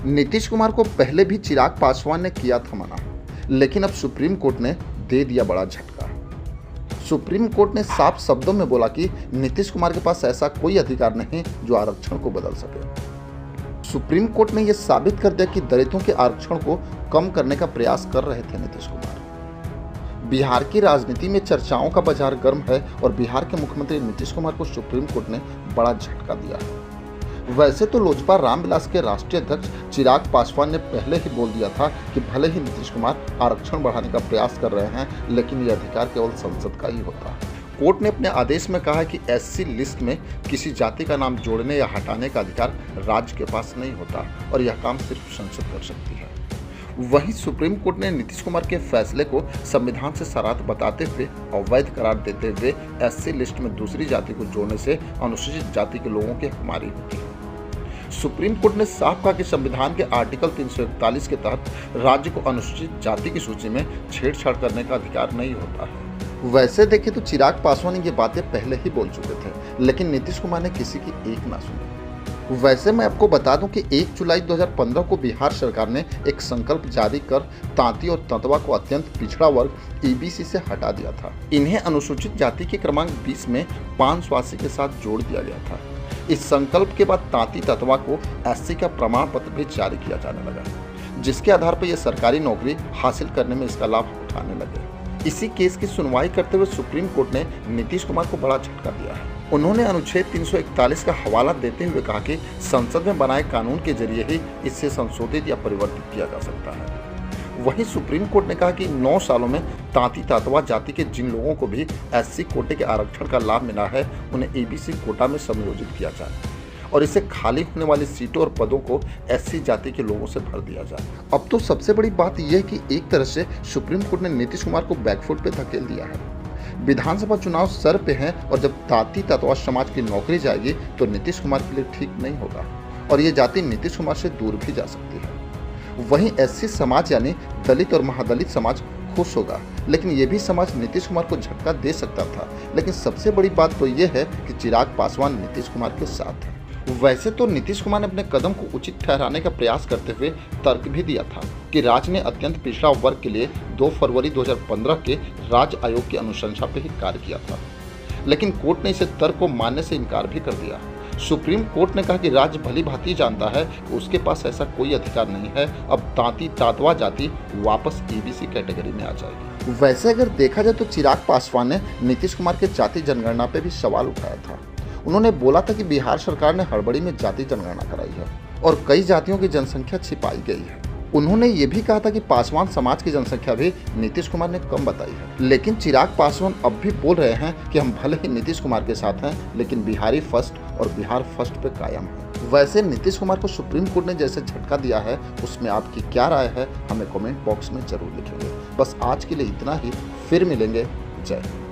नीतीश कुमार को पहले भी चिराग पासवान ने किया था मना, लेकिन अब सुप्रीम कोर्ट ने दे दिया बड़ा झटका। सुप्रीम कोर्ट ने साफ शब्दों में बोला कि नीतीश कुमार के पास ऐसा कोई अधिकार नहीं जो आरक्षण को बदल सके। सुप्रीम कोर्ट ने यह साबित कर दिया कि दलितों के आरक्षण को कम करने का प्रयास कर रहे थे नीतीश कुमार। बिहार की राजनीति में चर्चाओं का बाजार गर्म है और बिहार के मुख्यमंत्री नीतीश कुमार को सुप्रीम कोर्ट ने बड़ा झटका दिया है। वैसे तो लोजपा रामविलास के राष्ट्रीय अध्यक्ष चिराग पासवान ने पहले ही बोल दिया था कि भले ही नीतीश कुमार आरक्षण बढ़ाने का प्रयास कर रहे हैं, लेकिन यह अधिकार केवल संसद का ही होता है। कोर्ट ने अपने आदेश में कहा है कि एससी लिस्ट में किसी जाति का नाम जोड़ने या हटाने का अधिकार राज्य के पास नहीं होता और यह काम सिर्फ संसद कर सकती है। वहीं सुप्रीम कोर्ट ने नीतीश कुमार के फैसले को संविधान से सराहत बताते हुए अवैध करार देते हुए एससी लिस्ट में दूसरी जाति को जोड़ने से अनुसूचित जाति के लोगों की हकमारी होती है। सुप्रीम कोर्ट ने साफ कहा कि संविधान के आर्टिकल 341 के तहत राज्य को अनुसूचित जाति की सूची में छेड़छाड़ करने का अधिकार नहीं होता है। वैसे देखें तो चिराग पासवान ये बातें पहले ही बोल चुके थे, लेकिन नीतीश कुमार ने किसी की एक ना सुनी। वैसे मैं आपको बता दूं कि 1 जुलाई 2015 को बिहार सरकार ने एक संकल्प जारी कर तांती और तंतवा को अत्यंत पिछड़ा वर्ग ईबीसी से हटा दिया था। इन्हें अनुसूचित जाति के क्रमांक 20 में 580 के साथ जोड़ दिया गया था। इस संकल्प के बाद तांती तंतवा को एससी का प्रमाण पत्र भी जारी किया जाने लगा, जिसके आधार पर यह सरकारी नौकरी हासिल करने में इसका लाभ उठाने लगे। इसी केस की सुनवाई करते हुए सुप्रीम कोर्ट ने नीतीश कुमार को बड़ा झटका दिया है। उन्होंने अनुच्छेद 341 का हवाला देते हुए कहा कि संसद में बनाए कानून के जरिए ही इससे संशोधित या परिवर्तित किया जा सकता है। वहीं सुप्रीम कोर्ट ने कहा कि 9 सालों में तांती तांतवा जाति के जिन लोगों को भी एससी कोटे के आरक्षण का लाभ मिला है, उन्हें ईबीसी कोटा में समायोजित किया जाए और इसे खाली होने वाली सीटों और पदों को एससी जाति के लोगों से भर दिया जाए। अब तो सबसे बड़ी बात यह है कि एक तरह से सुप्रीम कोर्ट ने नीतीश कुमार को बैकफुट पे धकेल दिया है। विधानसभा चुनाव सर पे हैं और जब तांती तांतवा समाज की नौकरी जाएगी तो नीतीश कुमार के लिए ठीक नहीं होगा और ये जाति नीतीश कुमार से दूर भी जा सकती है। वहीं एससी समाज यानी दलित और महादलित समाज खुश होगा, लेकिन ये भी समाज नीतीश कुमार को झटका दे सकता था। लेकिन सबसे बड़ी बात तो ये है कि चिराग पासवान नीतीश कुमार के साथ है। वैसे तो नीतीश कुमार ने अपने कदम को उचित ठहराने का प्रयास करते हुए तर्क भी दिया था कि राज्य ने अत्यंत पिछड़ा वर्ग के लिए 2 फरवरी 2015 के राज्य आयोग की अनुशंसा पर ही कार्य किया था, लेकिन कोर्ट ने इसे तर्क को मानने से इनकार भी कर दिया। सुप्रीम कोर्ट ने कहा कि राज्य भली भांति जानता है कि उसके पास ऐसा कोई अधिकार नहीं है। अब तांती तांतवा जाति वापस ईबीसी कैटेगरी में आ जाएगी। वैसे अगर देखा जाए तो चिराग पासवान ने नीतीश कुमार के जाति जनगणना पे भी सवाल उठाया था। उन्होंने बोला था कि बिहार सरकार ने हड़बड़ी में जाति जनगणना कराई है और कई जातियों की जनसंख्या छिपाई गई है। उन्होंने ये भी कहा था कि पासवान समाज की जनसंख्या भी नीतीश कुमार ने कम बताई है। लेकिन चिराग पासवान अब भी बोल रहे हैं कि हम भले ही नीतीश कुमार के साथ हैं, लेकिन बिहारी फर्स्ट और बिहार फर्स्ट पे कायम है। वैसे नीतीश कुमार को सुप्रीम कोर्ट ने जैसे झटका दिया है, उसमें आपकी क्या राय है हमें कमेंट बॉक्स में जरूर लिखेंगे। बस आज के लिए इतना ही, फिर मिलेंगे। जय हिंद।